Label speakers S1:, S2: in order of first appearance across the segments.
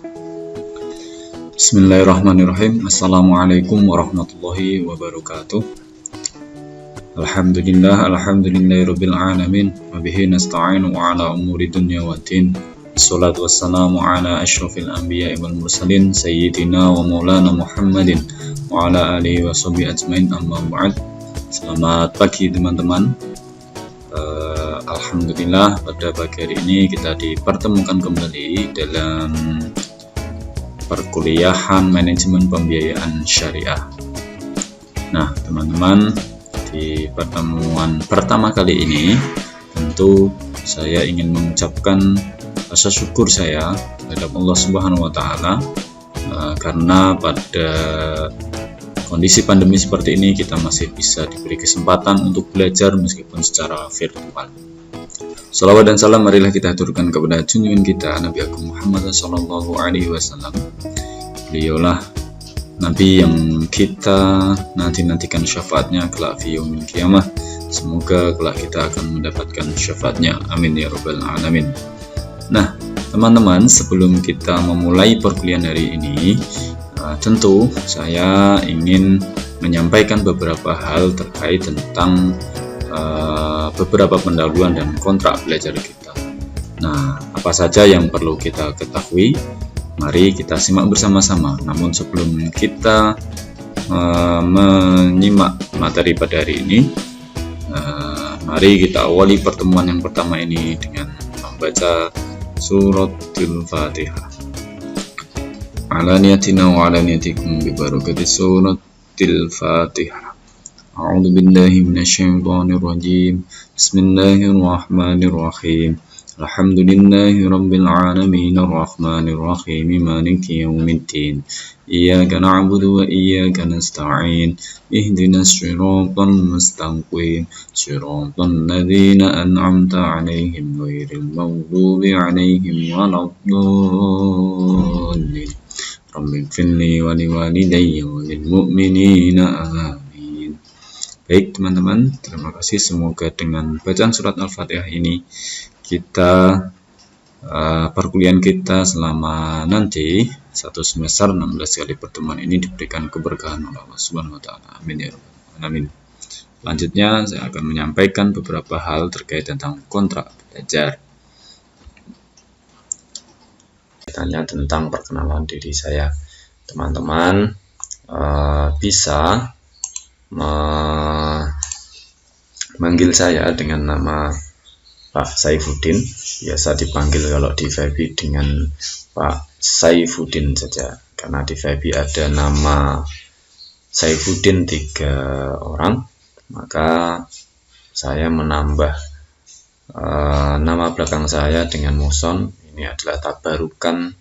S1: Bismillahirrahmanirrahim. Assalamualaikum warahmatullahi wabarakatuh. Alhamdulillahirabbil alamin wa bihi nasta'inu ala umuri dunya waddin. Wassalatu wassalamu ala asyrafil anbiya'i wal mursalin sayyidina wa maulana Muhammadin wa ala alihi wa sahbihi ajmain, amma ba'd. Selamat pagi teman-teman. Alhamdulillah pada pagi hari ini kita dipertemukan kembali dalam perkuliahan manajemen pembiayaan syariah. Nah, teman-teman, di pertemuan pertama kali ini tentu saya ingin mengucapkan rasa syukur saya terhadap Allah Subhanahu wa taala karena pada kondisi pandemi seperti ini kita masih bisa diberi kesempatan untuk belajar meskipun secara virtual. Salawat dan salam marilah kita aturkan kepada junjungan kita Nabi Agung Muhammad sallallahu alaihi wasallam. Beliaulah Nabi yang kita nantikan syafaatnya kelak fi yaumil qiyamah. Semoga kelak kita akan mendapatkan syafaatnya. Amin ya rabbal alamin. Nah, teman-teman, sebelum kita memulai perkuliahan hari ini, tentu saya ingin menyampaikan beberapa hal terkait tentang beberapa pendahuluan dan kontrak belajar kita. Nah, apa saja yang perlu kita ketahui? Mari kita simak bersama-sama. Namun sebelum kita menyimak materi pada hari ini, mari kita awali pertemuan yang pertama ini dengan membaca suratul Fatihah. Ala niyatina wa ala niyatikum bi barakati suratul Fatihah. A'udzu billahi minasyaitonir rajim. Bismillahirrahmanirrahim. Alhamdulillahi rabbil alamin arrahmanir rahim maliki yaumiddin. Iyyaka na'budu wa iyyaka nasta'in. Ihdinas siratal mustaqim. Siratal ladzina an'amta 'alaihim ghairil maghdubi 'alaihim waladdallin. Rabbighfirli wa liwalidayya wa lil mu'minina amin. Baik teman-teman, terima kasih. Semoga dengan bacaan surat Al-Fatihah ini kita perkuliahan kita selama nanti 1 semester 16 kali pertemuan ini diberikan keberkahan oleh Allah Subhanahu wa taala. Amin ya rabbal alamin. Selanjutnya saya akan menyampaikan beberapa hal terkait tentang kontrak belajar. Tanya tentang perkenalan diri saya. Teman-teman bisa memanggil saya dengan nama Pak Saifuddin, biasa dipanggil kalau di Vibe dengan Pak Saifuddin saja, karena di Vibe ada nama Saifuddin 3 orang, maka saya menambah nama belakang saya dengan muson. Ini adalah tabarukan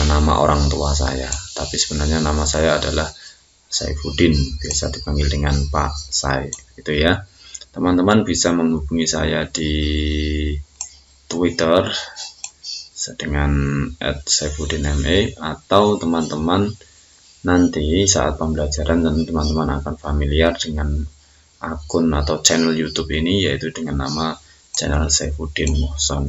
S1: nama orang tua saya, tapi sebenarnya nama saya adalah Saifuddin, biasa dipanggil dengan Pak Sai, gitu ya. Teman-teman bisa menghubungi saya di Twitter dengan @saifuddinme, atau teman-teman nanti saat pembelajaran dan teman-teman akan familiar dengan akun atau channel YouTube ini, yaitu dengan nama channel Saifuddin Muhson.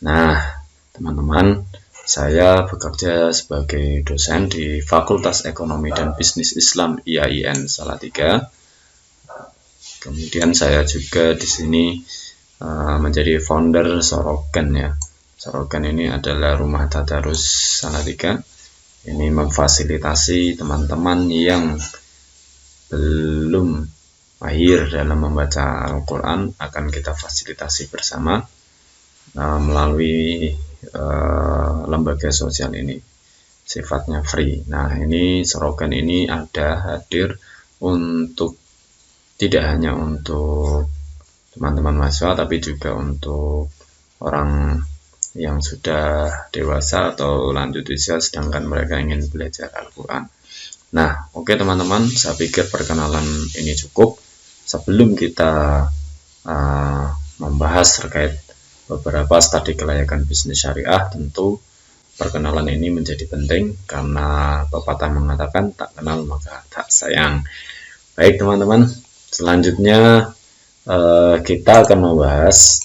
S1: Nah, teman-teman, saya bekerja sebagai dosen di Fakultas Ekonomi dan Bisnis Islam IAIN Salatiga. Kemudian saya juga di sini menjadi founder Sorogan ya. Sorogan ini adalah rumah tadarus Salatiga. Ini memfasilitasi teman-teman yang belum mahir dalam membaca Al-Quran, akan kita fasilitasi bersama melalui lembaga sosial ini, sifatnya free. Nah, ini Sorogan ini ada hadir untuk tidak hanya untuk teman-teman mahasiswa, tapi juga untuk orang yang sudah dewasa atau lanjut usia sedangkan mereka ingin belajar Al-Quran. Nah, oke teman-teman, saya pikir perkenalan ini cukup. Sebelum kita membahas terkait beberapa studi kelayakan bisnis syariah, tentu perkenalan ini menjadi penting karena pepatah mengatakan tak kenal maka tak sayang. Baik teman-teman, selanjutnya kita akan membahas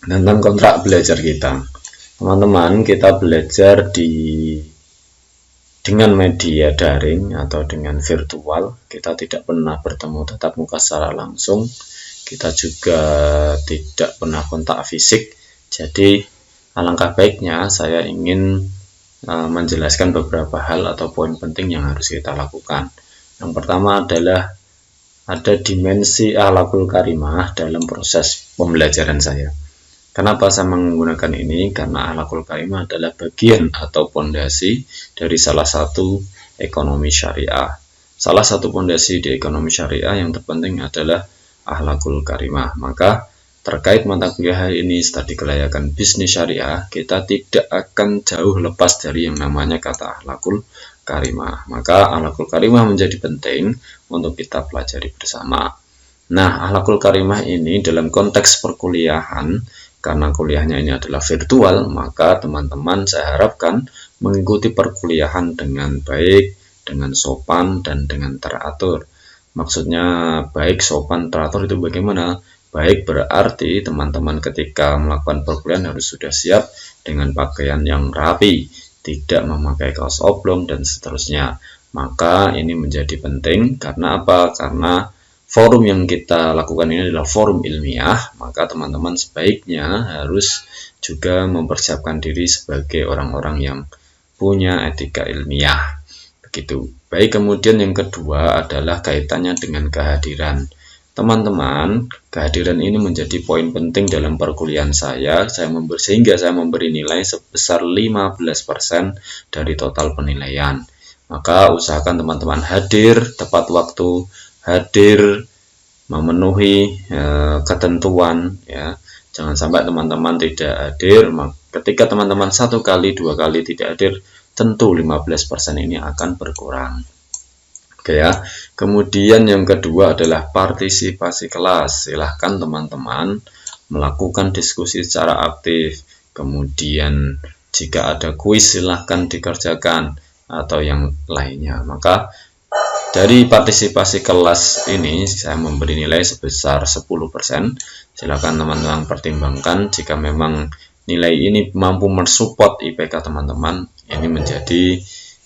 S1: tentang kontrak belajar kita. Teman-teman, kita belajar dengan media daring atau dengan virtual. Kita tidak pernah bertemu tatap muka secara langsung. Kita juga tidak pernah kontak fisik. Jadi alangkah baiknya saya ingin menjelaskan beberapa hal atau poin penting yang harus kita lakukan. Yang pertama adalah ada dimensi akhlakul karimah dalam proses pembelajaran saya. Kenapa saya menggunakan ini? Karena akhlakul karimah adalah bagian atau pondasi dari salah satu ekonomi syariah. Salah satu pondasi di ekonomi syariah yang terpenting adalah akhlakul karimah. Maka terkait mata kuliah hari ini, studi kelayakan bisnis syariah, kita tidak akan jauh lepas dari yang namanya kata akhlakul karimah. Maka akhlakul karimah menjadi penting untuk kita pelajari bersama. Nah, akhlakul karimah ini dalam konteks perkuliahan, karena kuliahnya ini adalah virtual, maka teman-teman saya harapkan mengikuti perkuliahan dengan baik, dengan sopan, dan dengan teratur. Maksudnya baik, sopan, teratur itu bagaimana? Baik berarti teman-teman ketika melakukan perkuliahan harus sudah siap dengan pakaian yang rapi, tidak memakai kaos oblong, dan seterusnya. Maka ini menjadi penting, karena apa? Karena forum yang kita lakukan ini adalah forum ilmiah, maka teman-teman sebaiknya harus juga mempersiapkan diri sebagai orang-orang yang punya etika ilmiah. Begitu. Baik, kemudian yang kedua adalah kaitannya dengan kehadiran. Teman-teman, kehadiran ini menjadi poin penting dalam perkuliahan saya, sehingga saya memberi nilai sebesar 15% dari total penilaian. Maka usahakan teman-teman hadir tepat waktu, hadir memenuhi ketentuan, ya. Jangan sampai teman-teman tidak hadir. Ketika teman-teman 1 kali, 2 kali tidak hadir, tentu 15% ini akan berkurang. Oke ya. Kemudian yang kedua adalah partisipasi kelas. Silahkan teman-teman melakukan diskusi secara aktif. Kemudian jika ada kuis silahkan dikerjakan atau yang lainnya. Maka dari partisipasi kelas ini saya memberi nilai sebesar 10%. Silakan teman-teman pertimbangkan jika memang nilai ini mampu mensupport IPK teman-teman. Ini menjadi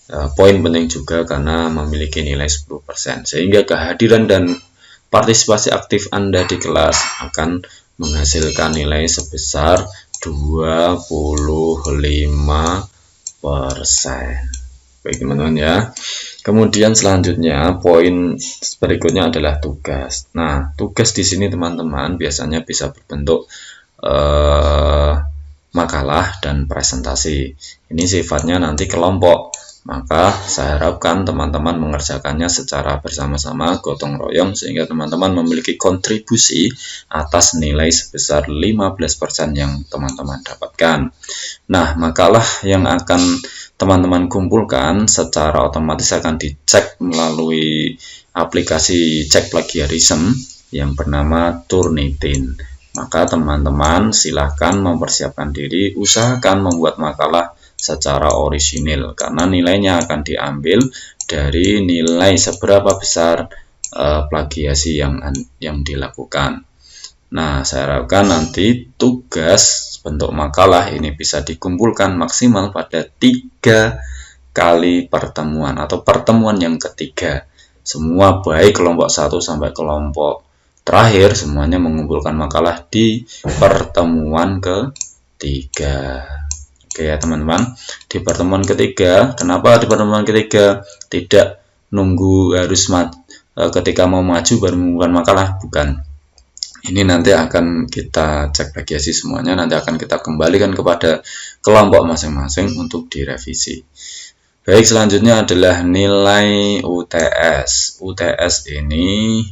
S1: poin penting juga karena memiliki nilai 10%. Sehingga kehadiran dan partisipasi aktif Anda di kelas akan menghasilkan nilai sebesar 25%. Baik teman-teman ya. Kemudian selanjutnya poin berikutnya adalah tugas. Nah, tugas di sini teman-teman biasanya bisa berbentuk makalah dan presentasi. Ini sifatnya nanti kelompok. Maka saya harapkan teman-teman mengerjakannya secara bersama-sama, gotong royong, sehingga teman-teman memiliki kontribusi atas nilai sebesar 15% yang teman-teman dapatkan. Nah, makalah yang akan teman-teman kumpulkan secara otomatis akan dicek melalui aplikasi cek plagiarism yang bernama Turnitin. Maka teman-teman silahkan mempersiapkan diri, usahakan membuat makalah secara orisinil karena nilainya akan diambil dari nilai seberapa besar plagiasi yang dilakukan. Nah, saya harapkan nanti tugas bentuk makalah ini bisa dikumpulkan maksimal pada 3 kali pertemuan atau pertemuan yang ketiga. Semua baik kelompok 1 sampai kelompok terakhir semuanya mengumpulkan makalah di pertemuan ketiga. Oke ya teman-teman, di pertemuan ketiga, kenapa di pertemuan ketiga tidak nunggu harus ketika mau maju baru mengumpulkan makalah? Bukan. Ini nanti akan kita cek plagiasi semuanya, nanti akan kita kembalikan kepada kelompok masing-masing untuk direvisi. Baik, selanjutnya adalah nilai UTS. UTS ini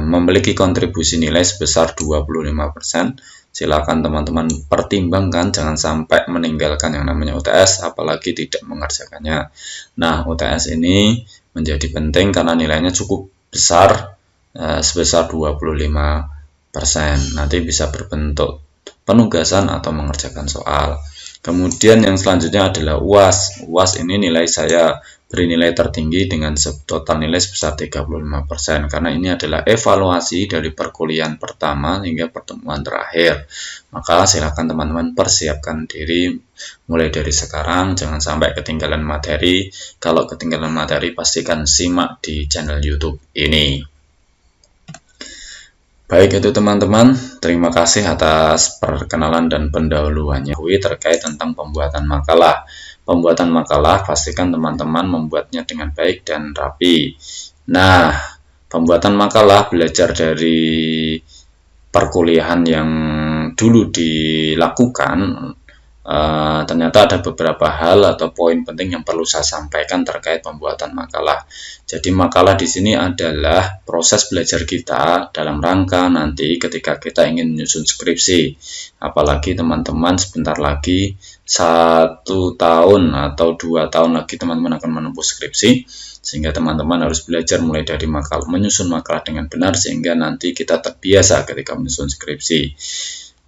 S1: memiliki kontribusi nilai sebesar 25%. Silakan teman-teman pertimbangkan, jangan sampai meninggalkan yang namanya UTS, apalagi tidak mengerjakannya. Nah, UTS ini menjadi penting karena nilainya cukup besar, sebesar 25%. Nanti bisa berbentuk penugasan atau mengerjakan soal. Kemudian yang selanjutnya adalah UAS. UAS ini nilai saya beri nilai tertinggi dengan total nilai sebesar 35%, karena ini adalah evaluasi dari perkuliahan pertama hingga pertemuan terakhir. Maka silakan teman-teman persiapkan diri mulai dari sekarang, jangan sampai ketinggalan materi. Kalau ketinggalan materi, pastikan simak di channel YouTube ini. Baik, itu teman-teman, terima kasih atas perkenalan dan pendahuluannya terkait tentang pembuatan makalah. Pembuatan makalah pastikan teman-teman membuatnya dengan baik dan rapi. Nah, pembuatan makalah belajar dari perkuliahan yang dulu dilakukan. Ternyata ada beberapa hal atau poin penting yang perlu saya sampaikan terkait pembuatan makalah. Jadi makalah di sini adalah proses belajar kita dalam rangka nanti ketika kita ingin menyusun skripsi. Apalagi teman-teman sebentar lagi 1 tahun atau 2 tahun lagi teman-teman akan menempuh skripsi, sehingga teman-teman harus belajar mulai dari menyusun makalah dengan benar sehingga nanti kita terbiasa ketika menyusun skripsi.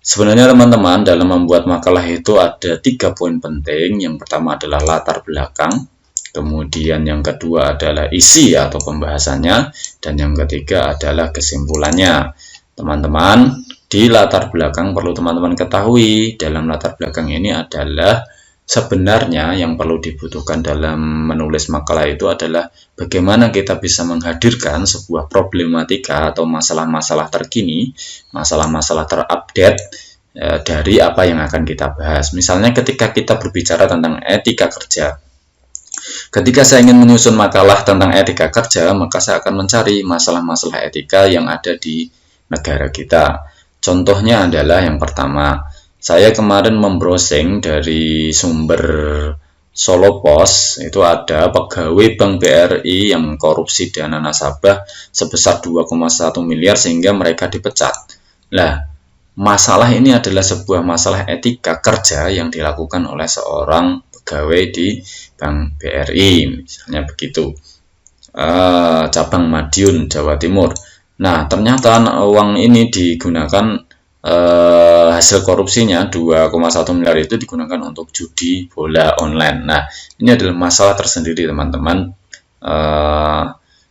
S1: Sebenarnya teman-teman, dalam membuat makalah itu ada 3 poin penting. Yang pertama adalah latar belakang, kemudian yang kedua adalah isi atau pembahasannya, dan yang ketiga adalah kesimpulannya. Teman-teman, di latar belakang perlu teman-teman ketahui, dalam latar belakang ini adalah sebenarnya yang perlu dibutuhkan dalam menulis makalah itu adalah bagaimana kita bisa menghadirkan sebuah problematika atau masalah-masalah terkini, masalah-masalah terupdate dari apa yang akan kita bahas. Misalnya ketika kita berbicara tentang etika kerja, ketika saya ingin menyusun makalah tentang etika kerja, maka saya akan mencari masalah-masalah etika yang ada di negara kita. Contohnya adalah yang pertama, saya kemarin membrowsing dari sumber Solo Pos, itu ada pegawai Bank BRI yang korupsi dana nasabah sebesar 2,1 miliar sehingga mereka dipecat. Nah, masalah ini adalah sebuah masalah etika kerja yang dilakukan oleh seorang pegawai di Bank BRI, misalnya begitu. Cabang Madiun, Jawa Timur. Nah, ternyata uang ini digunakan hasil korupsinya 2,1 miliar itu digunakan untuk judi bola online. Nah, ini adalah masalah tersendiri teman-teman.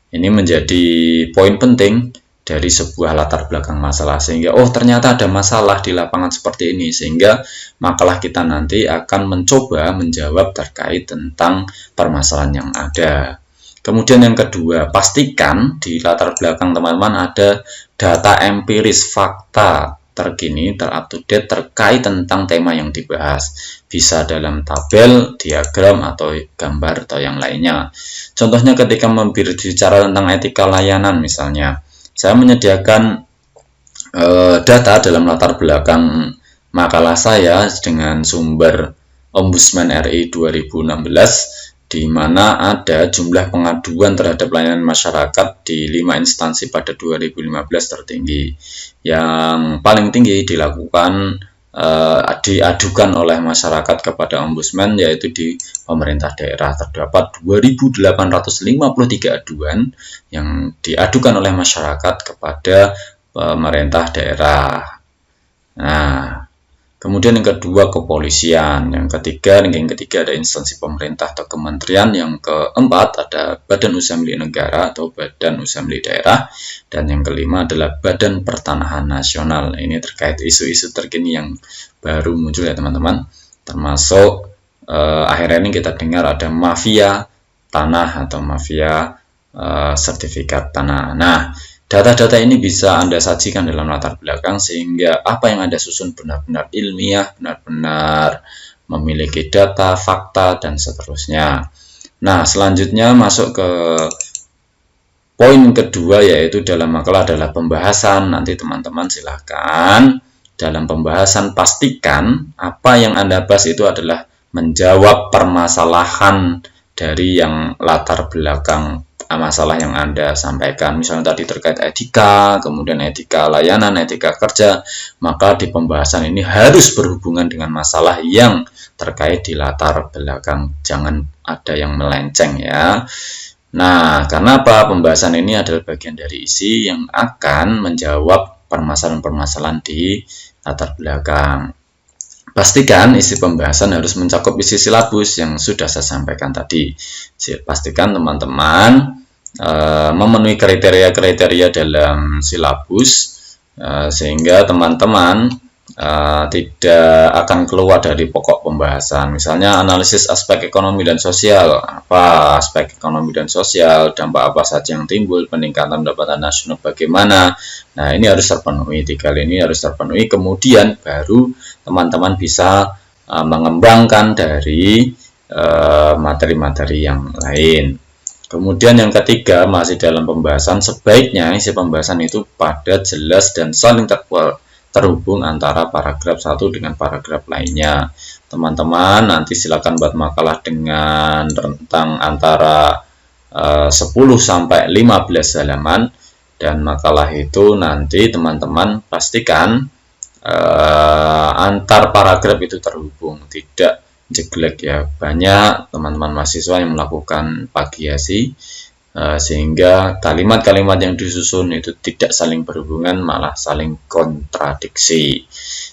S1: Ini menjadi poin penting dari sebuah latar belakang masalah, sehingga ternyata ada masalah di lapangan seperti ini, sehingga makalah kita nanti akan mencoba menjawab terkait tentang permasalahan yang ada. Kemudian yang kedua, pastikan di latar belakang teman-teman ada data empiris, fakta terkini, ter-up-to-date terkait tentang tema yang dibahas. Bisa dalam tabel, diagram, atau gambar, atau yang lainnya. Contohnya ketika berbicara tentang etika layanan misalnya, saya menyediakan data dalam latar belakang makalah saya dengan sumber Ombudsman RI 2016, di mana ada jumlah pengaduan terhadap layanan masyarakat di 5 instansi pada 2015 tertinggi. Yang paling tinggi diadukan oleh masyarakat kepada Ombudsman, yaitu di pemerintah daerah. Terdapat 2.853 aduan yang diadukan oleh masyarakat kepada pemerintah daerah. Nah, kemudian yang kedua kepolisian, yang ketiga ada instansi pemerintah atau kementerian, yang keempat ada badan usaha milik negara atau badan usaha milik daerah, dan yang kelima adalah badan pertanahan nasional. Ini terkait isu-isu terkini yang baru muncul ya teman-teman, termasuk akhir ini kita dengar ada mafia tanah atau mafia sertifikat tanah. Nah, data-data ini bisa Anda sajikan dalam latar belakang sehingga apa yang Anda susun benar-benar ilmiah, benar-benar memiliki data, fakta, dan seterusnya. Nah, selanjutnya masuk ke poin kedua, yaitu dalam makalah adalah pembahasan. Nanti teman-teman silahkan dalam pembahasan pastikan apa yang Anda bahas itu adalah menjawab permasalahan dari yang latar belakang masalah yang Anda sampaikan. Misalnya tadi terkait etika, kemudian etika layanan, etika kerja, maka di pembahasan ini harus berhubungan dengan masalah yang terkait di latar belakang, jangan ada yang melenceng ya. Nah, karena apa? Pembahasan ini adalah bagian dari isi yang akan menjawab permasalahan-permasalahan di latar belakang. pastikan isi pembahasan harus mencakup isi silabus yang sudah saya sampaikan tadi. Pastikan teman-teman memenuhi kriteria-kriteria dalam silabus sehingga teman-teman tidak akan keluar dari pokok pembahasan. Misalnya analisis aspek ekonomi dan sosial. Apa aspek ekonomi dan sosial, dampak apa saja yang timbul, peningkatan pendapatan nasional bagaimana. Nah, ini harus terpenuhi, 3 hal ini harus terpenuhi. Kemudian baru teman-teman bisa mengembangkan dari materi-materi yang lain. Kemudian yang ketiga, masih dalam pembahasan, sebaiknya isi pembahasan itu padat, jelas, dan saling terhubung antara paragraf satu dengan paragraf lainnya. Teman-teman nanti silakan buat makalah dengan rentang antara 10 sampai 15 halaman, dan makalah itu nanti teman-teman pastikan antar paragraf itu terhubung, tidak jeglek ya. Banyak teman-teman mahasiswa yang melakukan plagiasi sehingga kalimat-kalimat yang disusun itu tidak saling berhubungan, malah saling kontradiksi.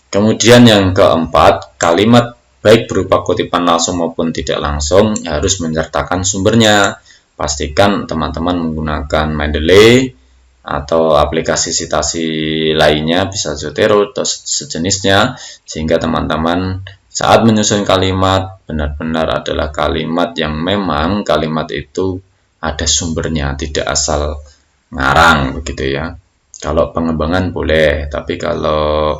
S1: Kemudian yang keempat, kalimat baik berupa kutipan langsung maupun tidak langsung harus menyertakan sumbernya. Pastikan teman-teman menggunakan Mendeley atau aplikasi citasi lainnya, bisa Zotero atau sejenisnya, sehingga teman-teman saat menyusun kalimat benar-benar adalah kalimat yang memang kalimat itu ada sumbernya, tidak asal ngarang begitu ya. Kalau pengembangan boleh, tapi kalau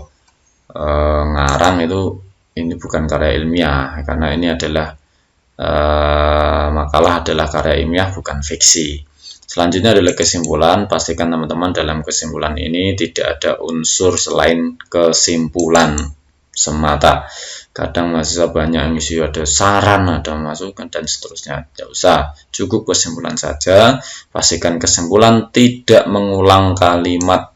S1: ngarang itu ini bukan karya ilmiah, karena ini adalah makalah adalah karya ilmiah, bukan fiksi. Selanjutnya adalah kesimpulan. Pastikan teman-teman dalam kesimpulan ini tidak ada unsur selain kesimpulan semata. Kadang mahasiswa banyak yang isi ada saran, ada masukan, dan seterusnya. Tidak usah, cukup kesimpulan saja. Pastikan kesimpulan tidak mengulang kalimat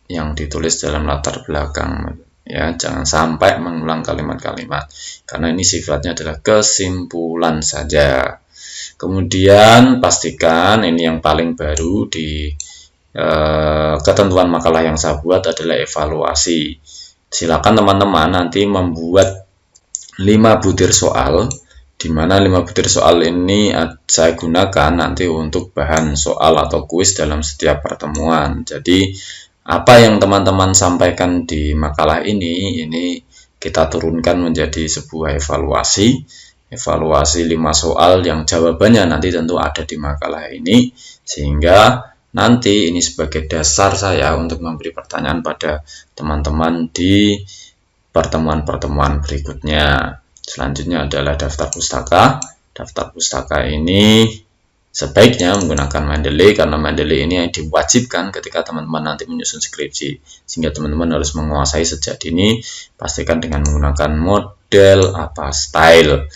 S1: yang ditulis dalam latar belakang. Ya, jangan sampai mengulang kalimat-kalimat, karena ini sifatnya adalah kesimpulan saja. Kemudian pastikan ini yang paling baru di ketentuan makalah yang saya buat adalah evaluasi. Silakan teman-teman nanti membuat 5 butir soal, di mana 5 butir soal ini saya gunakan nanti untuk bahan soal atau kuis dalam setiap pertemuan. Jadi apa yang teman-teman sampaikan di makalah ini kita turunkan menjadi sebuah evaluasi 5 soal yang jawabannya nanti tentu ada di makalah ini, sehingga nanti ini sebagai dasar saya untuk memberi pertanyaan pada teman-teman di pertemuan-pertemuan berikutnya. Selanjutnya adalah daftar pustaka. Daftar pustaka ini sebaiknya menggunakan Mendeley, karena Mendeley ini diwajibkan ketika teman-teman nanti menyusun skripsi, sehingga teman-teman harus menguasai sejak dini. Pastikan dengan menggunakan model style.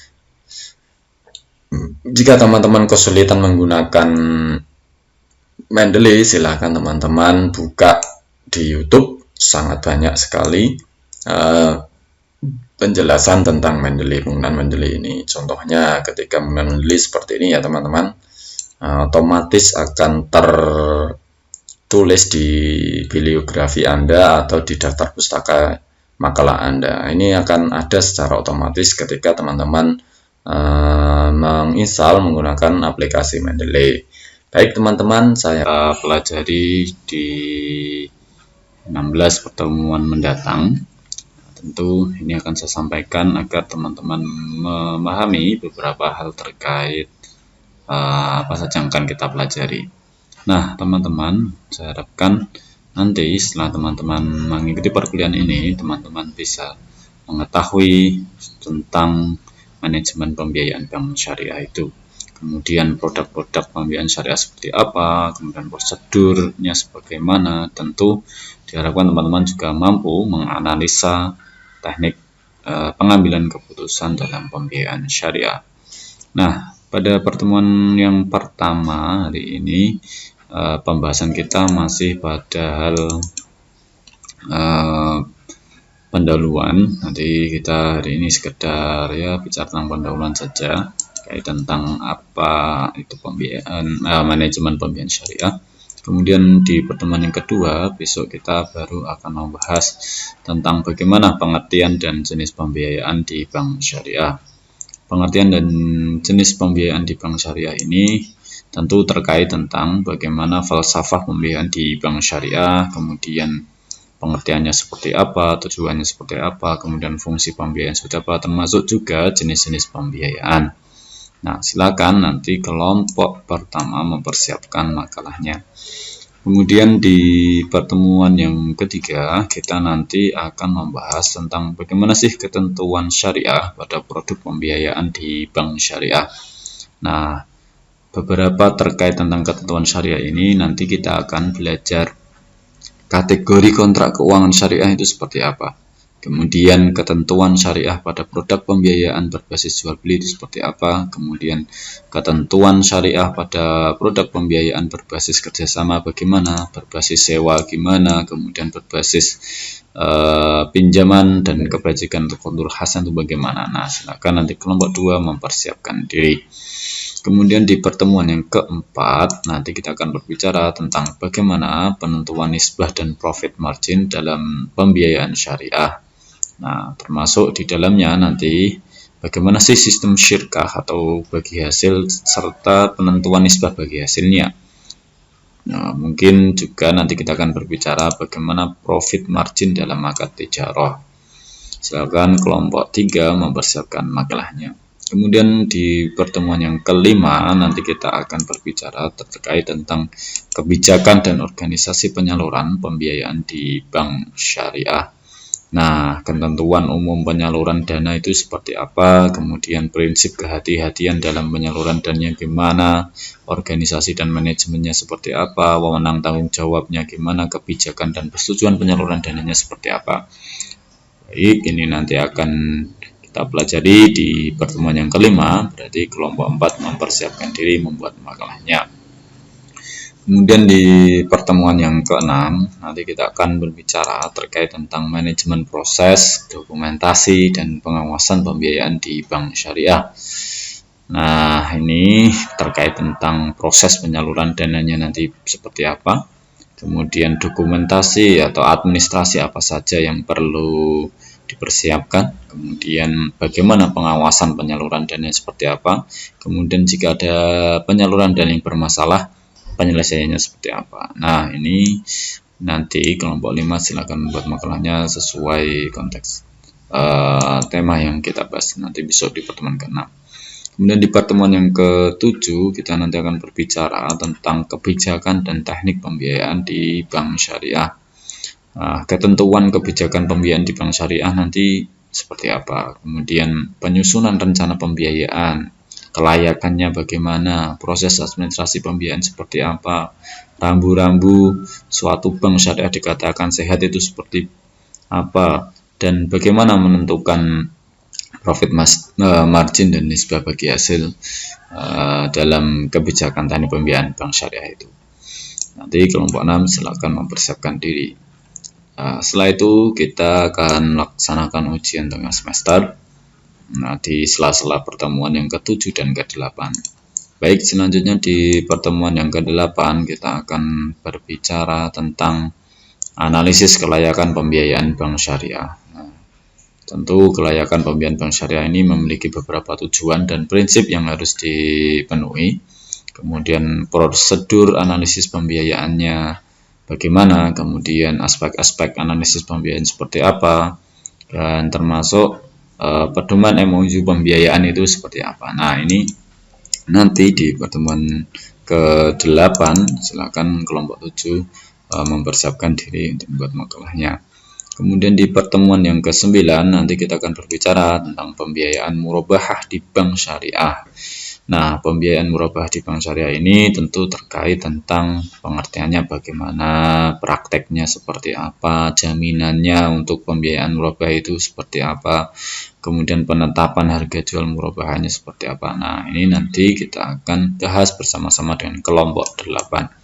S1: Jika teman-teman kesulitan menggunakan Mendeley, silahkan teman-teman buka di YouTube, sangat banyak sekali penjelasan tentang Mendeley, penggunaan Mendeley ini. Contohnya ketika menggunakan Mendeley seperti ini ya teman-teman, otomatis akan tertulis di bibliografi Anda atau di daftar pustaka makalah Anda. Ini akan ada secara otomatis ketika teman-teman menginstal menggunakan aplikasi Mendeley. Baik teman-teman, saya pelajari di 16 pertemuan mendatang. Tentu ini akan saya sampaikan agar teman-teman memahami beberapa hal terkait apa saja yang akan kita pelajari. Nah teman-teman, saya harapkan nanti setelah teman-teman mengikuti perkuliahan ini, teman-teman bisa mengetahui tentang manajemen pembiayaan bank syariah itu, kemudian produk-produk pembiayaan syariah seperti apa, kemudian prosedurnya sebagaimana. Tentu diharapkan teman-teman juga mampu menganalisa teknik pengambilan keputusan dalam pembiayaan syariah. Nah, pada pertemuan yang pertama hari ini pembahasan kita masih pada hal pendahuluan. Nanti kita hari ini sekedar ya bicara tentang pendahuluan saja, kayak tentang apa itu pembiayaan, manajemen pembiayaan syariah. Kemudian di pertemuan yang kedua, besok kita baru akan membahas tentang bagaimana pengertian dan jenis pembiayaan di bank syariah. Pengertian dan jenis pembiayaan di bank syariah ini tentu terkait tentang bagaimana falsafah pembiayaan di bank syariah, kemudian pengertiannya seperti apa, tujuannya seperti apa, kemudian fungsi pembiayaan seperti apa, termasuk juga jenis-jenis pembiayaan. Nah, silakan nanti kelompok pertama mempersiapkan makalahnya. Kemudian di pertemuan yang ketiga, kita nanti akan membahas tentang bagaimana sih ketentuan syariah pada produk pembiayaan di bank syariah. Nah, beberapa terkait tentang ketentuan syariah ini nanti kita akan belajar kategori kontrak keuangan syariah itu seperti apa. Kemudian ketentuan syariah pada produk pembiayaan berbasis jual beli itu seperti apa. Kemudian ketentuan syariah pada produk pembiayaan berbasis kerjasama bagaimana, berbasis sewa gimana, kemudian berbasis pinjaman dan kebajikan untuk kontur hasan itu bagaimana. Nah, silakan nanti kelompok 2 mempersiapkan diri. Kemudian di pertemuan yang keempat, nanti kita akan berbicara tentang bagaimana penentuan nisbah dan profit margin dalam pembiayaan syariah. Nah, termasuk di dalamnya nanti bagaimana sih sistem syirkah atau bagi hasil serta penentuan nisbah bagi hasilnya. Nah, mungkin juga nanti kita akan berbicara bagaimana profit margin dalam akad tijarah. Silakan kelompok 3 mempersiapkan makalahnya. Kemudian di pertemuan yang kelima nanti kita akan berbicara terkait tentang kebijakan dan organisasi penyaluran pembiayaan di bank syariah. Nah, ketentuan umum penyaluran dana itu seperti apa, kemudian prinsip kehati-hatian dalam penyaluran dananya gimana, organisasi dan manajemennya seperti apa, wewenang tanggung jawabnya gimana, kebijakan dan persetujuan penyaluran dananya seperti apa. Baik, ini nanti akan kita pelajari di pertemuan yang kelima, berarti kelompok 4 mempersiapkan diri membuat makalahnya. Kemudian di pertemuan yang keenam, nanti kita akan berbicara terkait tentang manajemen proses, dokumentasi, dan pengawasan pembiayaan di bank syariah. Nah, ini terkait tentang proses penyaluran dananya nanti seperti apa, kemudian dokumentasi atau administrasi apa saja yang perlu dipersiapkan, kemudian bagaimana pengawasan penyaluran dana seperti apa, kemudian jika ada penyaluran dana yang bermasalah, penyelesaiannya seperti apa. Nah, ini nanti kelompok 5 silakan membuat makalahnya sesuai konteks tema yang kita bahas nanti besok di pertemuan ke-6. Kemudian di pertemuan yang ke-7 kita nanti akan berbicara tentang kebijakan dan teknik pembiayaan di bank syariah. Nah, ketentuan kebijakan pembiayaan di bank syariah nanti seperti apa, kemudian penyusunan rencana pembiayaan, kelayakannya bagaimana, proses administrasi pembiayaan seperti apa, rambu-rambu suatu bank syariah dikatakan sehat itu seperti apa, dan bagaimana menentukan profit margin dan nisbah bagi hasil dalam kebijakan teknik pembiayaan bank syariah itu. Nanti kelompok 6 silakan mempersiapkan diri. Setelah itu kita akan melaksanakan ujian tengah semester. Nah, di sela-sela pertemuan yang ke-7 dan ke-8. Baik, selanjutnya di pertemuan yang ke-8 kita akan berbicara tentang analisis kelayakan pembiayaan bank syariah. Nah, tentu kelayakan pembiayaan bank syariah ini memiliki beberapa tujuan dan prinsip yang harus dipenuhi. Kemudian prosedur analisis pembiayaannya bagaimana, kemudian aspek-aspek analisis pembiayaan seperti apa, dan termasuk pedoman MOU pembiayaan itu seperti apa. Nah, ini nanti di pertemuan ke-8 silakan kelompok 7 mempersiapkan diri untuk membuat makalahnya. Kemudian di pertemuan yang ke-9 nanti kita akan berbicara tentang pembiayaan murabahah di bank syariah. Nah, pembiayaan murabahah di bank syariah ini tentu terkait tentang pengertiannya bagaimana, prakteknya seperti apa, jaminannya untuk pembiayaan murabahah itu seperti apa, kemudian penetapan harga jual murabahannya seperti apa. Nah, ini nanti kita akan bahas bersama-sama dengan kelompok 8.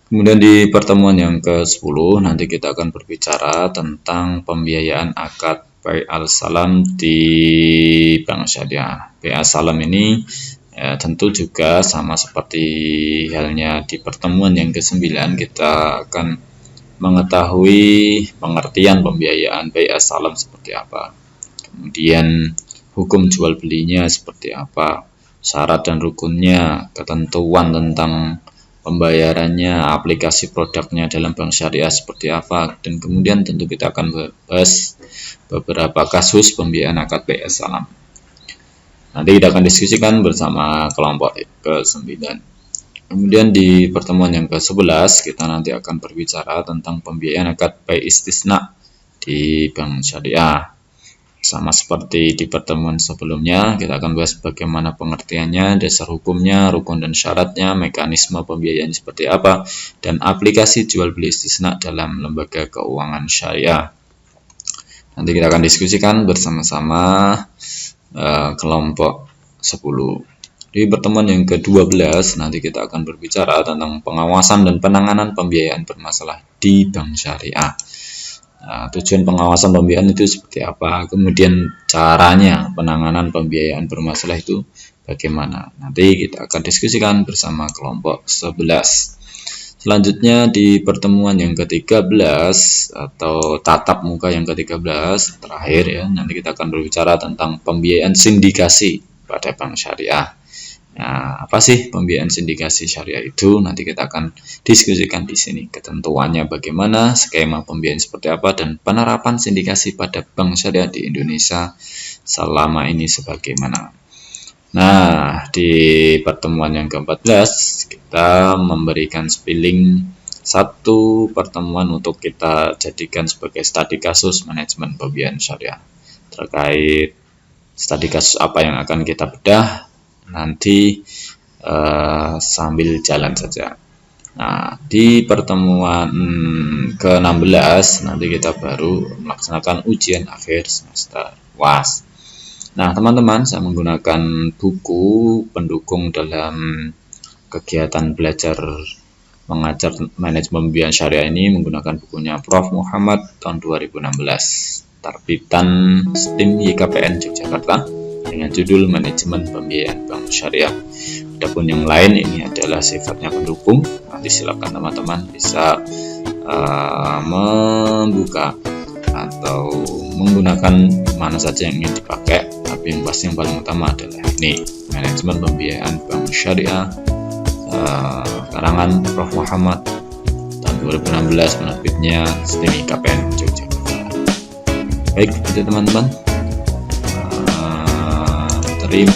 S1: Kemudian di pertemuan yang ke-10 nanti kita akan berbicara tentang pembiayaan akad Bai al-Salam di bank syariah. Bai al-Salam ini Ya, tentu juga sama seperti halnya di pertemuan yang ke-9, kita akan mengetahui pengertian pembiayaan by as-salam seperti apa. Kemudian hukum jual belinya seperti apa, syarat dan rukunnya, ketentuan tentang pembayarannya, aplikasi produknya dalam bank syariah seperti apa, dan kemudian tentu kita akan bahas beberapa kasus pembiayaan akad by as-salam. Nanti kita akan diskusikan bersama kelompok ke-9. Kemudian di pertemuan yang ke-11 kita nanti akan berbicara tentang pembiayaan akad by istisna di bank syariah. Sama seperti di pertemuan sebelumnya, kita akan bahas bagaimana pengertiannya, dasar hukumnya, rukun dan syaratnya, mekanisme pembiayaan seperti apa, dan aplikasi jual beli istisna dalam lembaga keuangan syariah. Nanti kita akan diskusikan bersama-sama kelompok 10. Di pertemuan yang ke-12 nanti kita akan berbicara tentang pengawasan dan penanganan pembiayaan bermasalah di bank syariah. Tujuan pengawasan pembiayaan itu seperti apa, kemudian caranya penanganan pembiayaan bermasalah itu bagaimana. Nanti kita akan diskusikan bersama kelompok 11. Selanjutnya di pertemuan yang ke-13 atau tatap muka yang ke-13 terakhir ya, nanti kita akan berbicara tentang pembiayaan sindikasi pada bank syariah. Nah, apa sih pembiayaan sindikasi syariah itu? Nanti kita akan diskusikan di sini. Ketentuannya bagaimana, skema pembiayaan seperti apa, dan penerapan sindikasi pada bank syariah di Indonesia selama ini sebagaimana. Nah, di pertemuan yang ke-14 kita memberikan spilling satu pertemuan untuk kita jadikan sebagai studi kasus manajemen pembiayaan syariah. Terkait studi kasus apa yang akan kita bedah nanti sambil jalan saja. Nah, di pertemuan ke-16 nanti kita baru melaksanakan ujian akhir semester UAS. Nah, teman-teman, saya menggunakan buku pendukung dalam kegiatan belajar mengajar manajemen pembiayaan syariah ini, menggunakan bukunya Prof. Muhammad tahun 2016, terbitan STIM YKPN Yogyakarta dengan judul Manajemen Pembiayaan Bank Syariah. Adapun yang lain ini adalah sifatnya pendukung. Nanti silakan teman-teman bisa membuka atau menggunakan mana saja yang ingin dipakai, tapi yang pasti yang paling utama adalah ini, Manajemen Pembiayaan Bank Syariah, karangan Prof. Muhammad tahun 2016, penerbitnya STIM YKPN Yogyakarta. Baik, itu teman-teman, terima